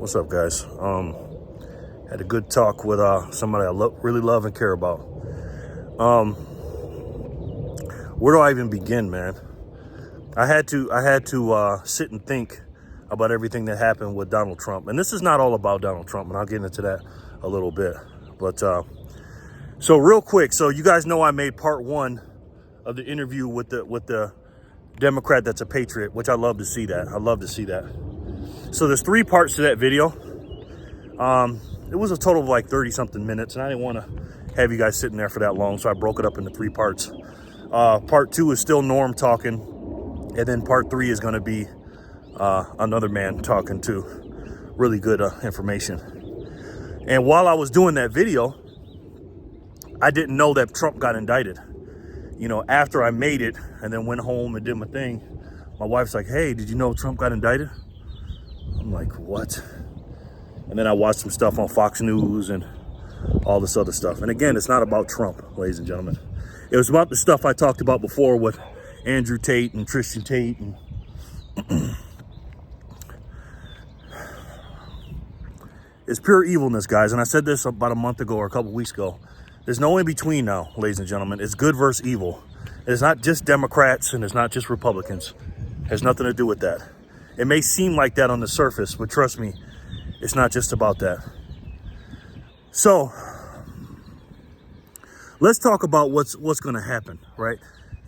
What's up, guys? Had a good talk with somebody I really love and care about. Where do I even begin, man? I had to sit and think about everything that happened with Donald Trump, and this is not all about Donald Trump, and I'll get into that a little bit. But so real quick, so you guys know I made part one of the interview with the Democrat that's a patriot, which I love to see that. I love to see that. So there's 3 parts to that video. It was a total of like 30 something minutes, and I didn't want to have you guys sitting there for that long, so I broke it up into 3 parts. Part 2 is still Norm talking, and then part 3 is going to be another man talking too. Really good information. And while I was doing that video, I didn't know that Trump got indicted. You know, after I made it and then went home and did my thing, my wife's like, "Hey, did you know Trump got indicted?" I'm like, "What?" And then I watched some stuff on Fox News and all this other stuff. And again, it's not about Trump, ladies and gentlemen. It was about the stuff I talked about before with Andrew Tate and Tristan Tate. And it's pure evilness, guys. And I said this about a month ago or a couple weeks ago. There's no in between now, ladies and gentlemen. It's good versus evil. It's not just Democrats and it's not just Republicans. It has nothing to do with that. It may seem like that on the surface, but trust me, it's not just about that. So let's talk about what's going to happen, right?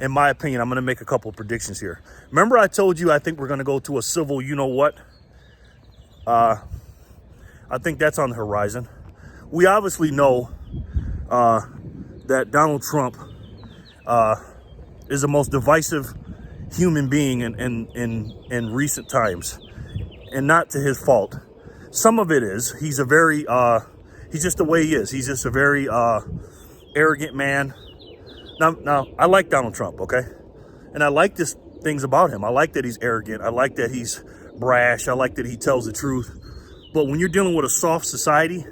In my opinion, I'm going to make a couple of predictions here. Remember I told you I think we're going to go to a civil you-know-what? I think that's on the horizon. We obviously know that Donald Trump is the most divisive human being in recent times, and not to his fault. Some of it is he's just the way he is. He's just a very arrogant man. Now I like Donald Trump, okay, and I like this things about him. I like that he's arrogant. I like that he's brash. I like that he tells the truth. But when you're dealing with a soft society,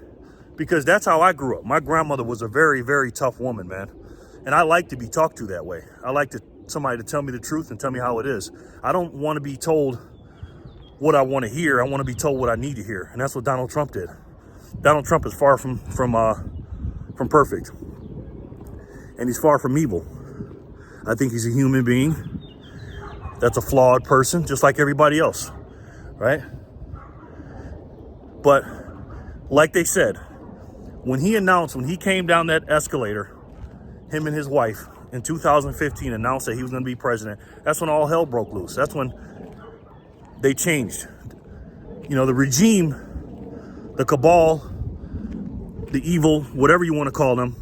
because that's how I grew up. My grandmother was a very, very tough woman, man. And I like to be talked to that way. I like somebody to tell me the truth and tell me how it is. I don't want to be told what I want to hear. I want to be told what I need to hear. And that's what Donald Trump did. Donald Trump is far from perfect. And he's far from evil. I think he's a human being. That's a flawed person, just like everybody else, right? But like they said, when he came down that escalator, him and his wife in 2015 announced that he was going to be president, that's when all hell broke loose. That's when they changed. You know, the regime, the cabal, the evil, whatever you want to call them,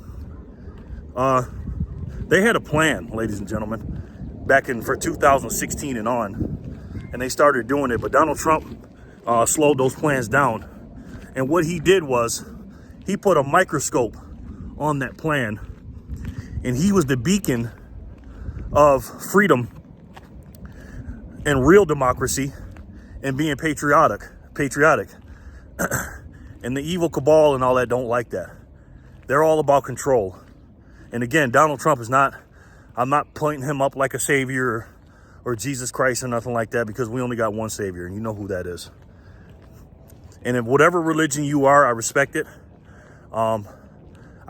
they had a plan, ladies and gentlemen, back for 2016 and on, and they started doing it. But Donald Trump slowed those plans down. And what he did was he put a microscope on that plan, and he was the beacon of freedom and real democracy and being patriotic. And the evil cabal and all that don't like that. They're all about control. And again, Donald Trump is not, I'm not pointing him up like a savior or Jesus Christ or nothing like that, because we only got one savior, and you know who that is. And if whatever religion you are, I respect it.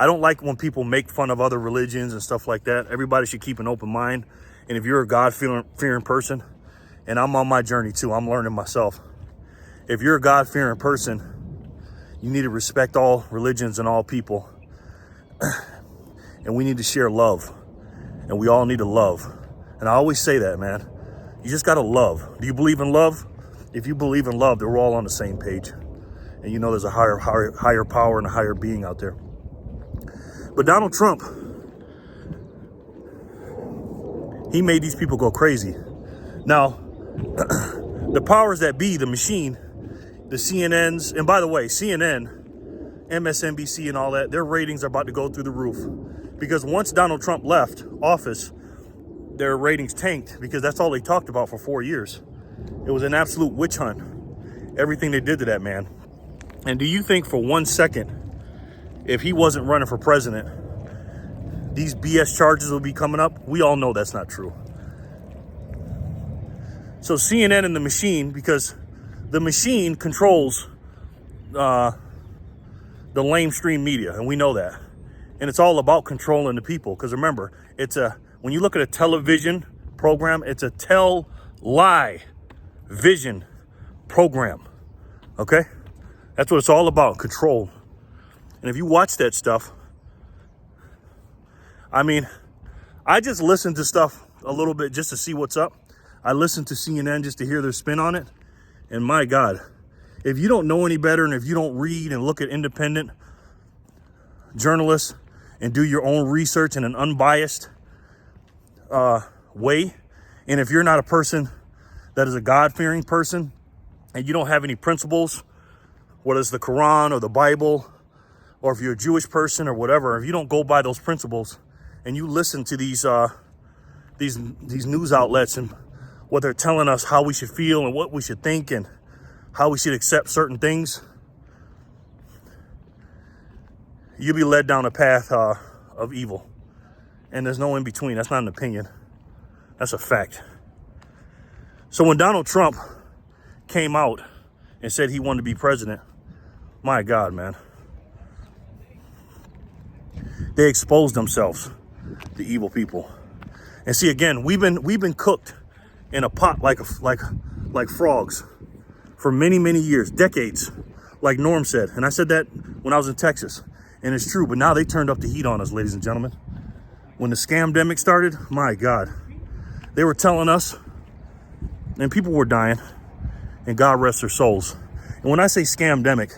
I don't like when people make fun of other religions and stuff like that. Everybody should keep an open mind. And if you're a God-fearing person, and I'm on my journey too, I'm learning myself. If you're a God-fearing person, you need to respect all religions and all people. And we need to share love. And we all need to love. And I always say that, man. You just got to love. Do you believe in love? If you believe in love, then we're all on the same page. And you know there's a higher power and a higher being out there. But Donald Trump, he made these people go crazy. Now, the powers that be, the machine, the CNNs, and by the way, CNN, MSNBC and all that, their ratings are about to go through the roof. Because once Donald Trump left office, their ratings tanked, because that's all they talked about for 4 years. It was an absolute witch hunt, everything they did to that man. And do you think for 1 second, if he wasn't running for president, these BS charges will be coming up? We all know that's not true. So CNN and the machine, because the machine controls the lamestream media, and we know that. And it's all about controlling the people. Because remember, when you look at a television program, it's a lie vision program. Okay? That's what it's all about, control. And if you watch that stuff, I mean, I just listen to stuff a little bit just to see what's up. I listen to CNN just to hear their spin on it. And my God, if you don't know any better, and if you don't read and look at independent journalists and do your own research in an unbiased way, and if you're not a person that is a God-fearing person, and you don't have any principles, whether it's the Quran or the Bible, or if you're a Jewish person or whatever, if you don't go by those principles, and you listen to these news outlets and what they're telling us how we should feel and what we should think and how we should accept certain things, you'll be led down a path of evil. And there's no in between. That's not an opinion. That's a fact. So when Donald Trump came out and said he wanted to be president, my God, man, they exposed themselves, the evil people. And see, again, we've been cooked in a pot like frogs for many, many years, decades, like Norm said. And I said that when I was in Texas, and it's true. But now they turned up the heat on us, ladies and gentlemen. When the scamdemic started, my God, they were telling us, and people were dying, and God rest their souls. And when I say scamdemic,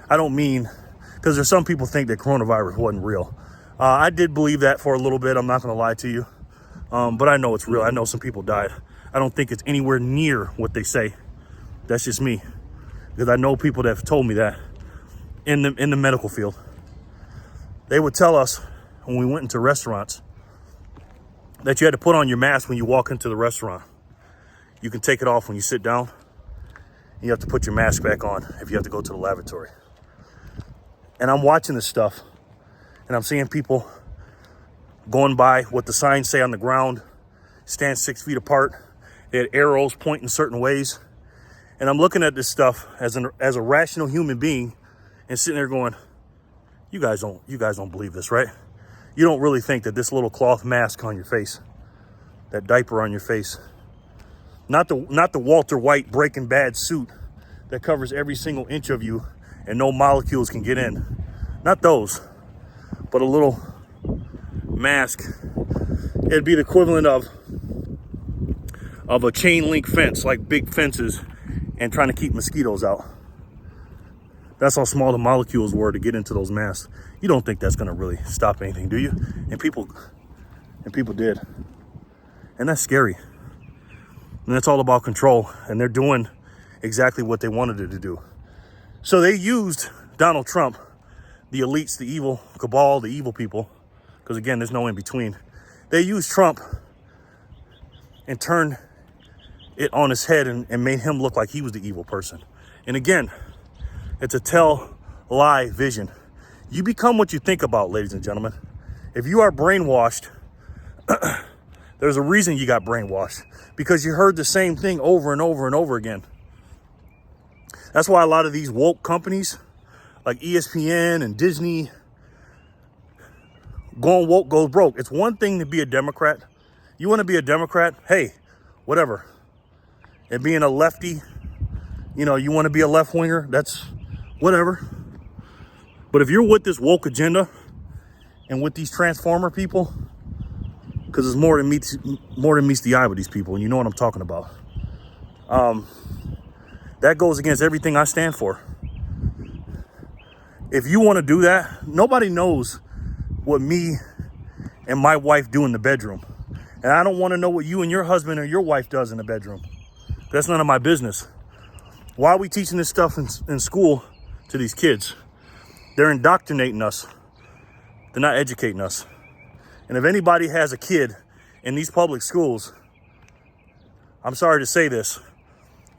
I don't mean, because there's some people think that coronavirus wasn't real. I did believe that for a little bit. I'm not going to lie to you. But I know it's real. I know some people died. I don't think it's anywhere near what they say. That's just me. Because I know people that have told me that in the medical field. They would tell us when we went into restaurants that you had to put on your mask when you walk into the restaurant. You can take it off when you sit down. And you have to put your mask back on if you have to go to the lavatory. And I'm watching this stuff, and I'm seeing people going by what the signs say on the ground, stand 6 feet apart. They had arrows pointing certain ways. And I'm looking at this stuff as a rational human being and sitting there going, you guys don't believe this, right? You don't really think that this little cloth mask on your face, that diaper on your face, not the Walter White Breaking Bad suit that covers every single inch of you and no molecules can get in. Not those, but a little mask. It'd be the equivalent of a chain link fence, like big fences, and trying to keep mosquitoes out. That's how small the molecules were to get into those masks. You don't think that's gonna really stop anything, do you? And people did. And that's scary. And that's all about control. And they're doing exactly what they wanted it to do. So they used Donald Trump, the elites, the evil cabal, the evil people, because again, there's no in between. They used Trump and turned it on his head and made him look like he was the evil person. And again, it's a lie vision. You become what you think about, ladies and gentlemen. If you are brainwashed, there's a reason you got brainwashed, because you heard the same thing over and over and over again. That's why a lot of these woke companies like ESPN and Disney, going woke goes broke. It's one thing to be a Democrat. You want to be a Democrat? Hey, whatever. And being a lefty, you want to be a left winger, that's whatever. But if you're with this woke agenda and with these transformer people, because it's more than meets the eye with these people, and you know what I'm talking about. That goes against everything I stand for. If you want to do that, nobody knows what me and my wife do in the bedroom. And I don't want to know what you and your husband or your wife does in the bedroom. That's none of my business. Why are we teaching this stuff in school to these kids? They're indoctrinating us. They're not educating us. And if anybody has a kid in these public schools, I'm sorry to say this.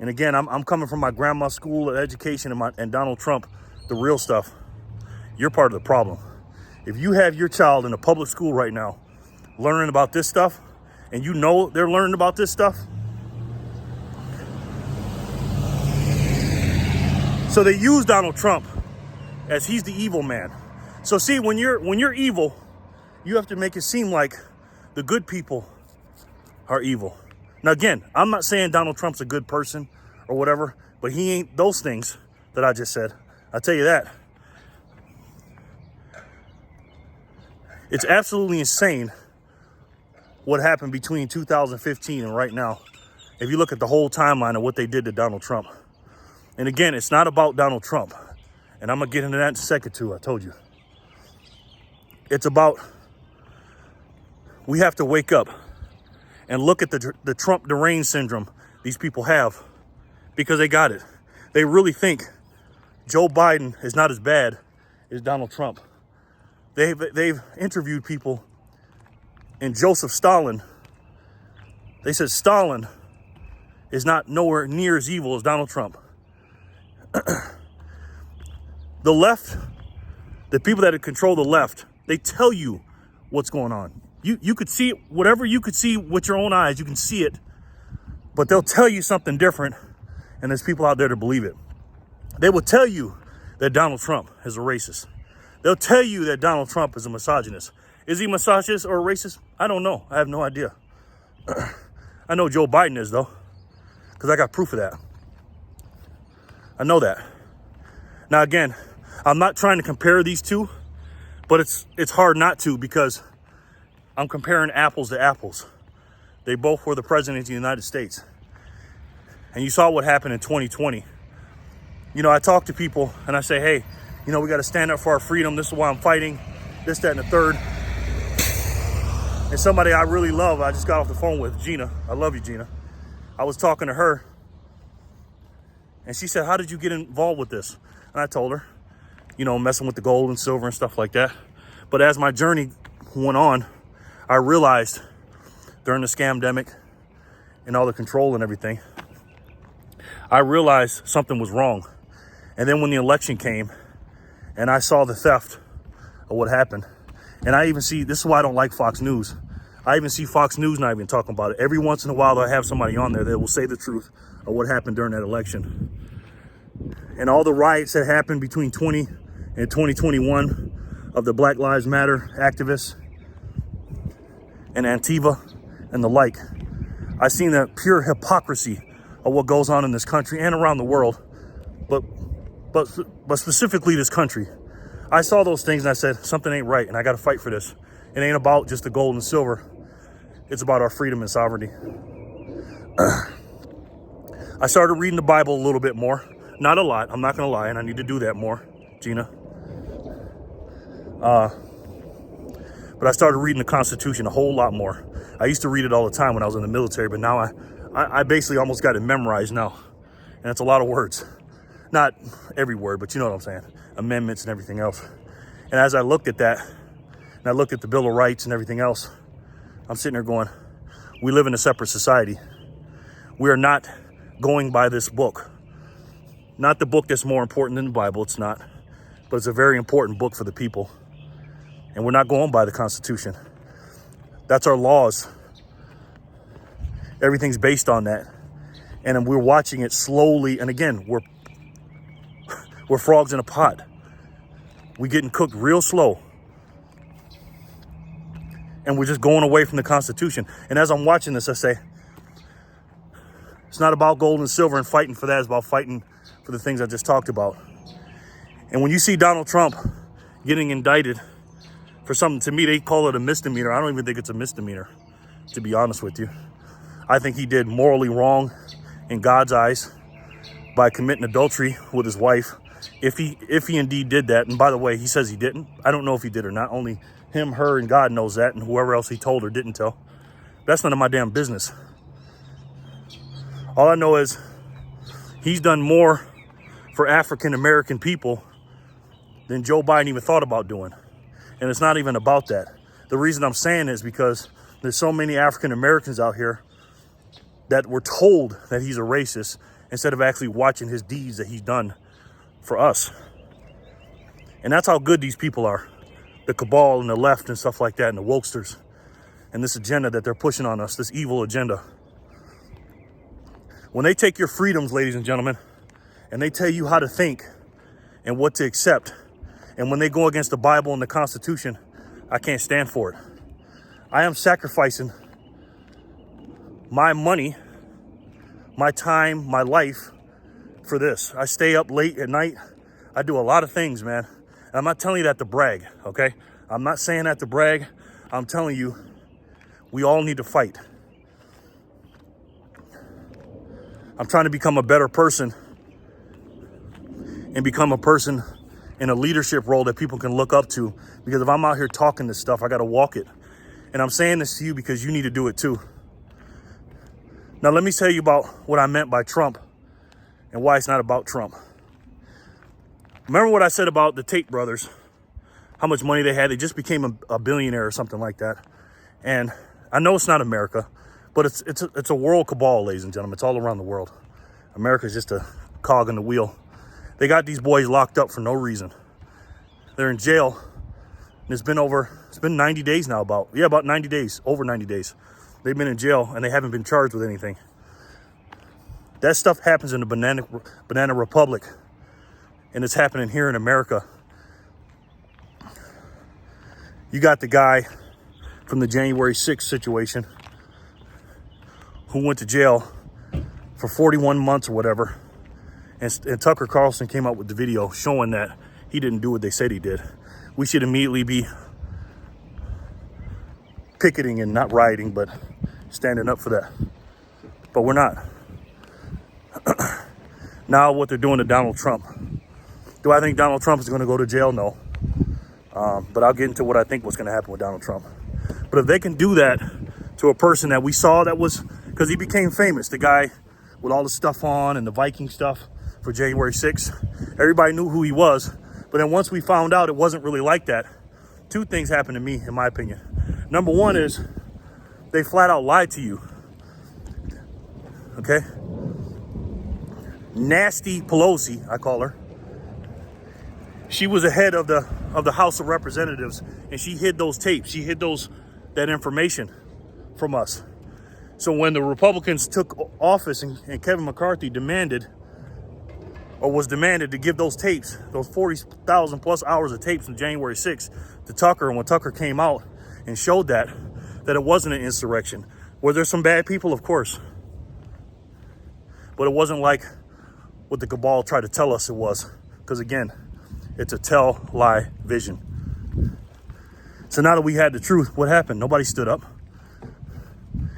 And again, I'm coming from my grandma's school of education and Donald Trump, the real stuff. You're part of the problem. If you have your child in a public school right now learning about this stuff, and you know they're learning about this stuff, So they use Donald Trump as he's the evil man. So see, when you're evil, you have to make it seem like the good people are evil. Now again, I'm not saying Donald Trump's a good person or whatever, but he ain't those things that I just said. I'll tell you that. It's absolutely insane what happened between 2015 and right now. If you look at the whole timeline of what they did to Donald Trump. And again, it's not about Donald Trump. And I'm going to get into that in a second too, I told you. It's about, we have to wake up and look at the Trump deranged syndrome these people have, because they got it. They really think Joe Biden is not as bad as Donald Trump. They've interviewed people, and Joseph Stalin, they said Stalin is not nowhere near as evil as Donald Trump. The left, the people that control the left, they tell you what's going on. You could see it, whatever you could see with your own eyes, you can see it, but they'll tell you something different, and there's people out there to believe it. They will tell you that Donald Trump is a racist. They'll tell you that Donald Trump is a misogynist. Is he misogynist or a racist? I don't know. I have no idea. I know Joe Biden is, though, because I got proof of that. I know that. Now, again, I'm not trying to compare these two, but it's hard not to, because I'm comparing apples to apples. They both were the president of the United States. And you saw what happened in 2020. You know, I talk to people and I say, hey, you know, we got to stand up for our freedom. This is why I'm fighting. This, that, and the third. And somebody I really love, I just got off the phone with, Gina. I love you, Gina. I was talking to her. And she said, how did you get involved with this? And I told her, you know, messing with the gold and silver and stuff like that. But as my journey went on, I realized during the scamdemic and all the control and everything, I realized something was wrong. And then when the election came and I saw the theft of what happened, and I even see, this is why I don't like Fox News. I even see Fox News not even talking about it. Every once in a while, they'll have somebody on there that will say the truth of what happened during that election. And all the riots that happened between 20 and 2021 of the Black Lives Matter activists and Antifa and the like. I've seen the pure hypocrisy of what goes on in this country and around the world, but specifically this country. I saw those things and I said, something ain't right, and I got to fight for this. It ain't about just the gold and silver. It's about our freedom and sovereignty. I started reading the Bible a little bit more. Not a lot, I'm not going to lie, and I need to do that more, Gina. But I started reading the Constitution a whole lot more. I used to read it all the time when I was in the military, but now I basically almost got it memorized now. And it's a lot of words. Not every word, but you know what I'm saying. Amendments and everything else. And as I looked at that, and I looked at the Bill of Rights and everything else, I'm sitting there going, we live in a separate society. We are not going by this book. Not the book that's more important than the Bible, it's not. But it's a very important book for the people. And we're not going by the Constitution. That's our laws. Everything's based on that. And we're watching it slowly. And again, we're frogs in a pot. We're getting cooked real slow. And we're just going away from the Constitution. And as I'm watching this, I say, it's not about gold and silver and fighting for that. It's about fighting for the things I just talked about. And when you see Donald Trump getting indicted for something, to me, they call it a misdemeanor. I don't even think it's a misdemeanor, to be honest with you. I think he did morally wrong in God's eyes by committing adultery with his wife. If he indeed did that, and by the way, he says he didn't. I don't know if he did or not. Only him, her, and God knows that, and whoever else he told or didn't tell. That's none of my damn business. All I know is he's done more for African American people than Joe Biden even thought about doing. And it's not even about that. The reason I'm saying is because there's so many African Americans out here that were told that he's a racist instead of actually watching his deeds that he's done for us. And that's how good these people are. The cabal and the left and stuff like that, and the wokesters, and this agenda that they're pushing on us, this evil agenda. When they take your freedoms, ladies and gentlemen, and they tell you how to think and what to accept. And when they go against the Bible and the Constitution, I can't stand for it. I am sacrificing my money, my time, my life for this. I stay up late at night. I do a lot of things, man. And I'm not telling you that to brag, okay? I'm not saying that to brag. I'm telling you, we all need to fight. I'm trying to become a better person and become a person in a leadership role that people can look up to. Because if I'm out here talking this stuff, I got to walk it. And I'm saying this to you because you need to do it too. Now, let me tell you about what I meant by Trump and why it's not about Trump. Remember what I said about the Tate brothers, how much money they had? They just became a billionaire or something like that. And I know it's not America, but it's a world cabal, ladies and gentlemen. It's all around the world. America's just a cog in the wheel. They got these boys locked up for no reason. They're in jail. And it's been 90 days now, about 90 days, over 90 days. They've been in jail and they haven't been charged with anything. That stuff happens in the Banana Republic. And it's happening here in America. You got the guy from the January 6th situation who went to jail for 41 months or whatever. And Tucker Carlson came out with the video showing that he didn't do what they said he did. We should immediately be picketing and not rioting, but standing up for that. But we're not. Now what they're doing to Donald Trump. Do I think Donald Trump is going to go to jail? No. But I'll get into what I think was going to happen with Donald Trump. But if they can do that to a person that we saw that was, because he became famous, the guy with all the stuff on and the Viking stuff for January 6th, everybody knew who he was. But then once we found out it wasn't really like that, two things happened to me, in my opinion. Number one is they flat out lied to you. Okay? Nasty Pelosi, I call her. She was the head of the House of Representatives, and she hid those tapes. She hid that information from us. So when the Republicans took office and Kevin McCarthy was demanded to give those tapes, those 40,000 plus hours of tapes from January 6th to Tucker, and when Tucker came out and showed that it wasn't an insurrection. Were there some bad people? Of course. But it wasn't like what the cabal tried to tell us it was. Because again, it's a tell-lie vision. So now that we had the truth, what happened? Nobody stood up.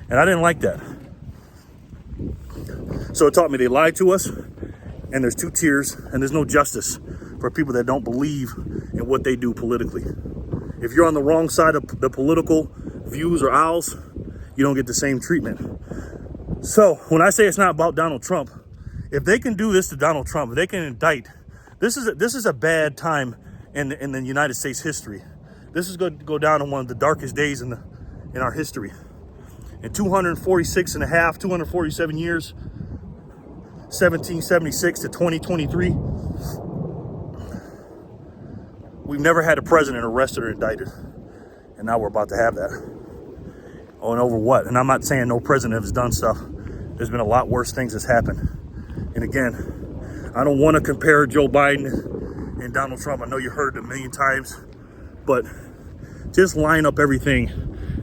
And I didn't like that. So it taught me they lied to us, and there's two tiers, and there's no justice for people that don't believe in what they do politically. If you're on the wrong side of the political views or aisles, you don't get the same treatment. So when I say it's not about Donald Trump, if they can do this to Donald Trump, if they can indict, this is a bad time in the United States history. This is going to go down in one of the darkest days in our history. In 247 years, 1776 to 2023, we've never had a president arrested or indicted. And now we're about to have that. Oh, and over what? And I'm not saying no president has done stuff. There's been a lot worse things that's happened. And again, I don't want to compare Joe Biden and Donald Trump. I know you heard it a million times, but just line up everything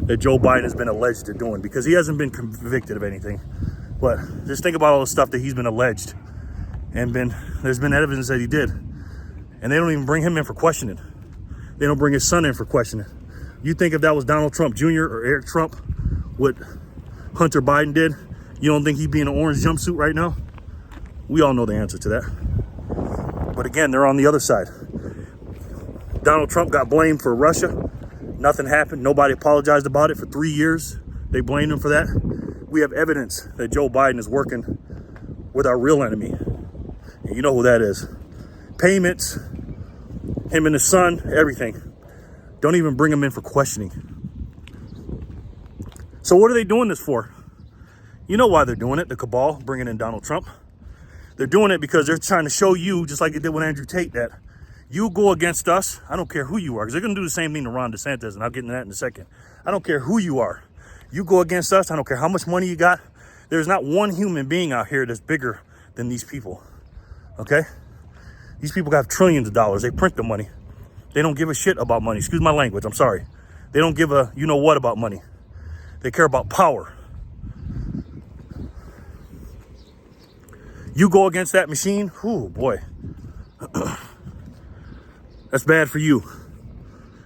that Joe Biden has been alleged to doing, because he hasn't been convicted of anything. But just think about all the stuff that he's been alleged and there's been evidence that he did. And they don't even bring him in for questioning. They don't bring his son in for questioning. You think if that was Donald Trump Jr. or Eric Trump, what Hunter Biden did, you don't think he'd be in an orange jumpsuit right now? We all know the answer to that. But again, they're on the other side. Donald Trump got blamed for Russia. Nothing happened. Nobody apologized about it for 3 years. They blamed him for that. We have evidence that Joe Biden is working with our real enemy. And you know who that is. Payments, him and his son, everything. Don't even bring him in for questioning. So what are they doing this for? You know why they're doing it, the cabal, bringing in Donald Trump. They're doing it because they're trying to show you, just like they did with Andrew Tate, that you go against us. I don't care who you are, because they're going to do the same thing to Ron DeSantis, and I'll get into that in a second. I don't care who you are. You go against us. I don't care how much money you got. There's not one human being out here that's bigger than these people. okay? These people have trillions of dollars. They print the money. They don't give a shit about money. Excuse my language, I'm sorry. They don't give a you know what about money. They care about power. You go against that machine, oh boy. That's bad for you.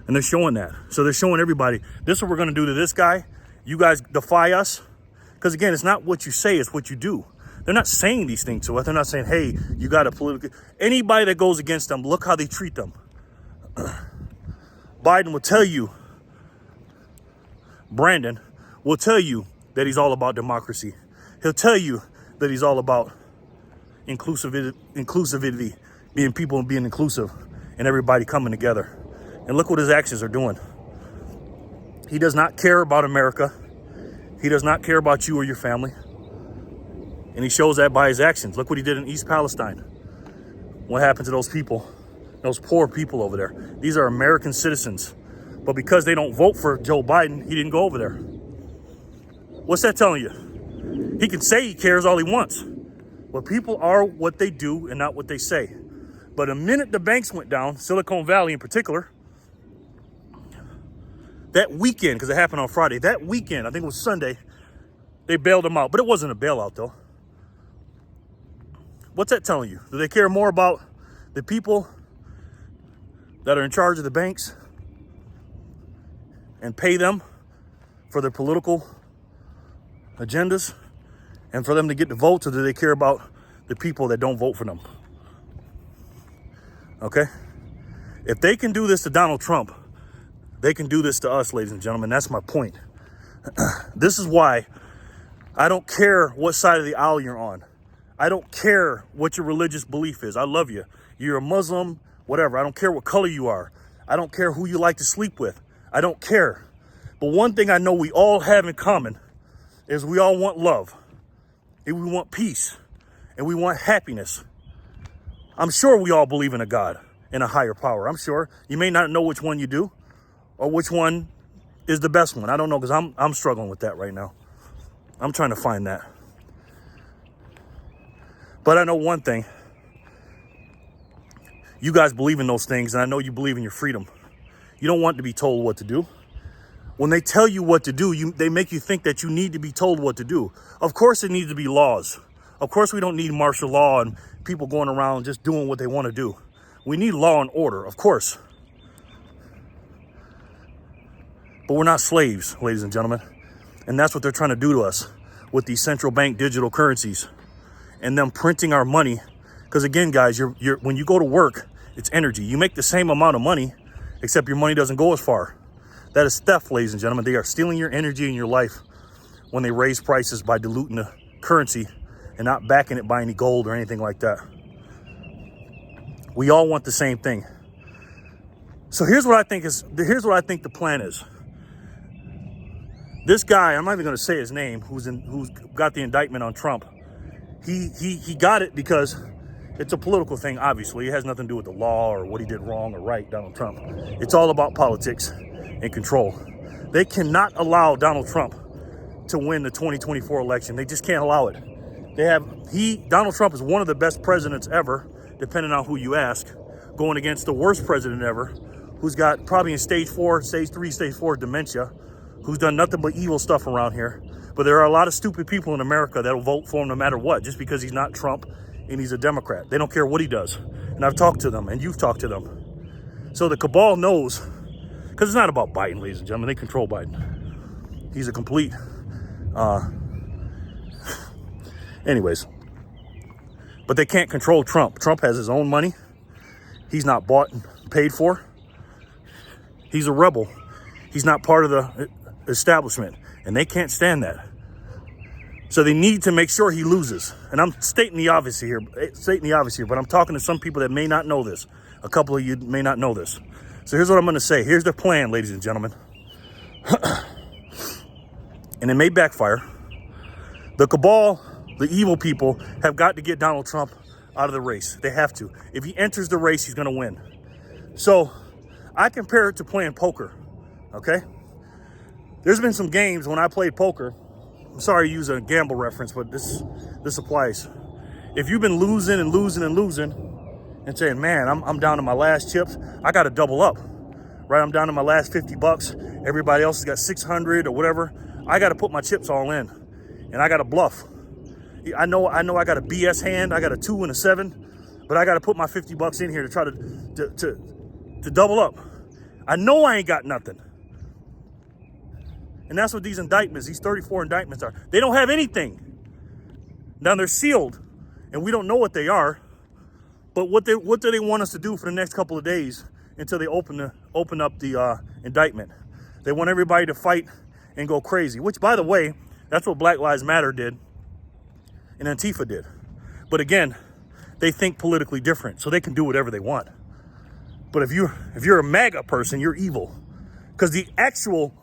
And they're showing that. So they're showing everybody, this is what we're gonna do to this guy. You guys defy us. Because again, it's not what you say, it's what you do. They're not saying these things to us. They're not saying, hey, you got a political... Anybody that goes against them, look how they treat them. Biden will tell you, Brandon will tell you that he's all about democracy. He'll tell you that he's all about inclusivity, being people and being inclusive and everybody coming together. And look what his actions are doing. He does not care about America. He does not care about you or your family. And he shows that by his actions. Look what he did in East Palestine. What happened to those people, those poor people over there? These are American citizens. But because they don't vote for Joe Biden, he didn't go over there. What's that telling you? He can say he cares all he wants. But people are what they do and not what they say. But the minute the banks went down, Silicon Valley in particular, that weekend, because it happened on Friday, that weekend, I think it was Sunday, they bailed them out. But it wasn't a bailout, though. What's that telling you? Do they care more about the people that are in charge of the banks and pay them for their political agendas and for them to get the votes, or do they care about the people that don't vote for them? Okay? If they can do this to Donald Trump, they can do this to us, ladies and gentlemen. That's my point. This is why I don't care what side of the aisle you're on. I don't care what your religious belief is. I love you. You're a Muslim, whatever. I don't care what color you are. I don't care who you like to sleep with. I don't care. But one thing I know we all have in common is we all want love. And we want peace. And we want happiness. I'm sure we all believe in a God and a higher power. I'm sure. You may not know which one you do or which one is the best one. I don't know, because I'm struggling with that right now. I'm trying to find that. But I know one thing. You guys believe in those things, and I know you believe in your freedom. You don't want to be told what to do. When they tell you what to do, they make you think that you need to be told what to do. Of course, it needs to be laws. Of course, we don't need martial law and people going around just doing what they want to do. We need law and order, of course. But we're not slaves, ladies and gentlemen. And that's what they're trying to do to us with these central bank digital currencies and them printing our money. Because again, guys, when you go to work, it's energy. You make the same amount of money, except your money doesn't go as far. That is theft, ladies and gentlemen. They are stealing your energy and your life when they raise prices by diluting the currency and not backing it by any gold or anything like that. We all want the same thing. So here's what I think the plan is. This guy, I'm not even going to say his name, who's got the indictment on Trump. He got it because it's a political thing, obviously. It has nothing to do with the law or what he did wrong or right, Donald Trump. It's all about politics and control. They cannot allow Donald Trump to win the 2024 election. They just can't allow it. Donald Trump is one of the best presidents ever, depending on who you ask, going against the worst president ever, who's got probably in stage 3, stage 4 dementia, who's done nothing but evil stuff around here. But there are a lot of stupid people in America that'll vote for him no matter what, just because he's not Trump and he's a Democrat. They don't care what he does. And I've talked to them, and you've talked to them. So the cabal knows, because it's not about Biden, ladies and gentlemen. They control Biden. He's a complete... Anyways. But they can't control Trump. Trump has his own money. He's not bought and paid for. He's a rebel. He's not part of the establishment. And they can't stand that. So they need to make sure he loses. And I'm stating the obvious here, but I'm talking to some people that may not know this. A couple of you may not know this. So here's what I'm going to say. Here's the plan, ladies and gentlemen. And it may backfire. The cabal, the evil people, have got to get Donald Trump out of the race. They have to. If he enters the race, he's going to win. So I compare it to playing poker, okay? There's been some games when I played poker. I'm sorry to use a gamble reference, but this applies. if you've been losing and losing and losing and saying, man, I'm down to my last chips, I got to double up, right? I'm down to my last 50 bucks. Everybody else has got 600 or whatever. I got to put my chips all in, and I got to bluff. I know I got a BS hand. I got a 2 and a 7, but I got to put my 50 bucks in here to try to double up. I know I ain't got nothing. And that's what these indictments, these 34 indictments are. They don't have anything. Now they're sealed, and we don't know what they are. But what do they want us to do for the next couple of days until they open up the indictment? They want everybody to fight and go crazy, which, by the way, that's what Black Lives Matter did and Antifa did. But again, they think politically different, so they can do whatever they want. But if you're a MAGA person, you're evil, because the actual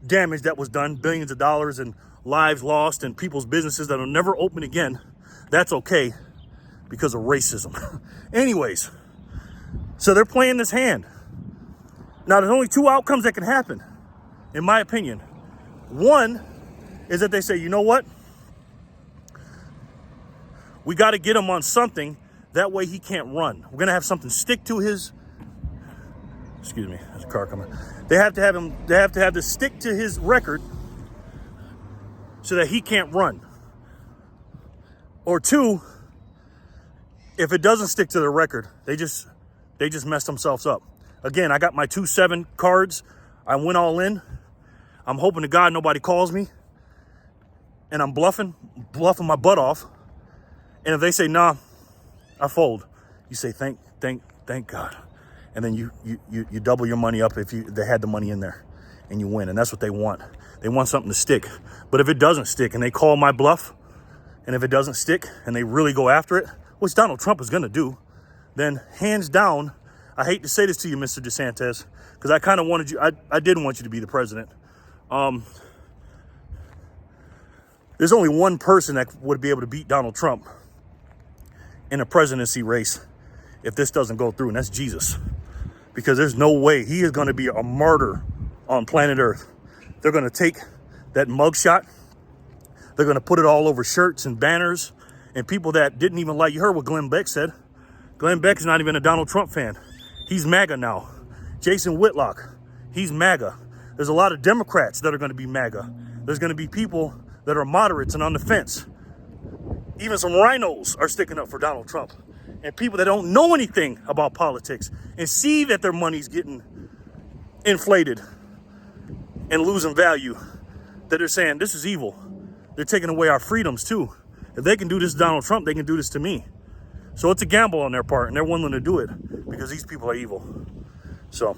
damage that was done, billions of dollars and lives lost and people's businesses that will never open again, that's okay because of racism. Anyways, so they're playing this hand. Now, there's only 2 outcomes that can happen, in my opinion. One is that they say, you know what? We got to get him on something. That way he can't run. We're going to have something stick to his... Excuse me, there's a car coming. They have to have this stick to his record so that he can't run. Or 2, if it doesn't stick to their record, they just messed themselves up. Again, I got my 2-7 cards. I went all in. I'm hoping to God nobody calls me. And I'm bluffing my butt off. And if they say, nah, I fold, you say, thank God. And then you double your money up if they had the money in there, and you win. And that's what they want. They want something to stick. But if it doesn't stick and they call my bluff, and if it doesn't stick and they really go after it, which Donald Trump is going to do, then hands down, I hate to say this to you, Mr. DeSantis, because I kind of wanted you, I did want you to be the president. There's only one person that would be able to beat Donald Trump in a presidency race if this doesn't go through, and that's Jesus. Because there's no way he is going to be a martyr on planet Earth. They're going to take that mugshot. They're going to put it all over shirts and banners, and people that didn't even like, you heard what Glenn Beck said. Glenn Beck is not even a Donald Trump fan. He's MAGA now. Jason Whitlock, he's MAGA. There's a lot of Democrats that are going to be MAGA. There's going to be people that are moderates and on the fence. Even some rhinos are sticking up for Donald Trump. And people that don't know anything about politics and see that their money's getting inflated and losing value, that they're saying, this is evil. They're taking away our freedoms too. If they can do this to Donald Trump, they can do this to me. So it's a gamble on their part, and they're willing to do it because these people are evil. So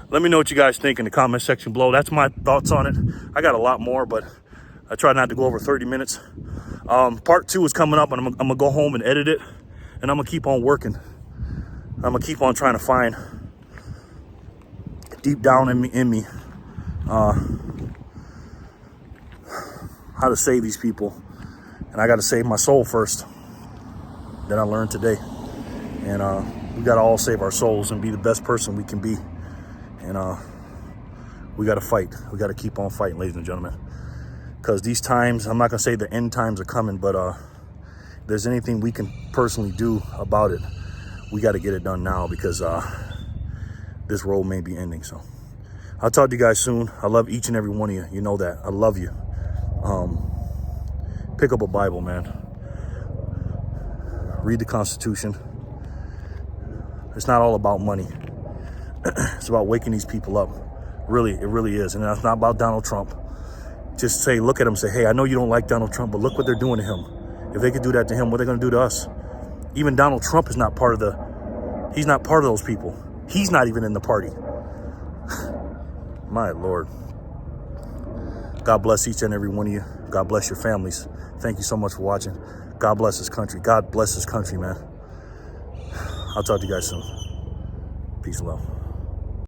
let me know what you guys think in the comment section below. That's my thoughts on it. I got a lot more, but I try not to go over 30 minutes. Part 2 is coming up, and I'm going to go home and edit it. And I'm going to keep on working. I'm going to keep on trying to find deep down in me how to save these people. And I got to save my soul first. That I learned today. And we got to all save our souls and be the best person we can be. And we got to fight. We got to keep on fighting, ladies and gentlemen. Because these times, I'm not going to say the end times are coming, but if there's anything we can personally do about it, we got to get it done now, because this road may be ending. So I'll talk to you guys soon. I love each and every one of you. You know that. I love you. Pick up a Bible, man. Read the Constitution. It's not all about money. It's about waking these people up. Really, it really is. And it's not about Donald Trump. Just say, look at him, say, hey, I know you don't like Donald Trump, but look what they're doing to him. If they could do that to him, what are they going to do to us? Even Donald Trump is not part of he's not part of those people. He's not even in the party. My Lord. God bless each and every one of you. God bless your families. Thank you so much for watching. God bless this country. God bless this country, man. I'll talk to you guys soon. Peace and love.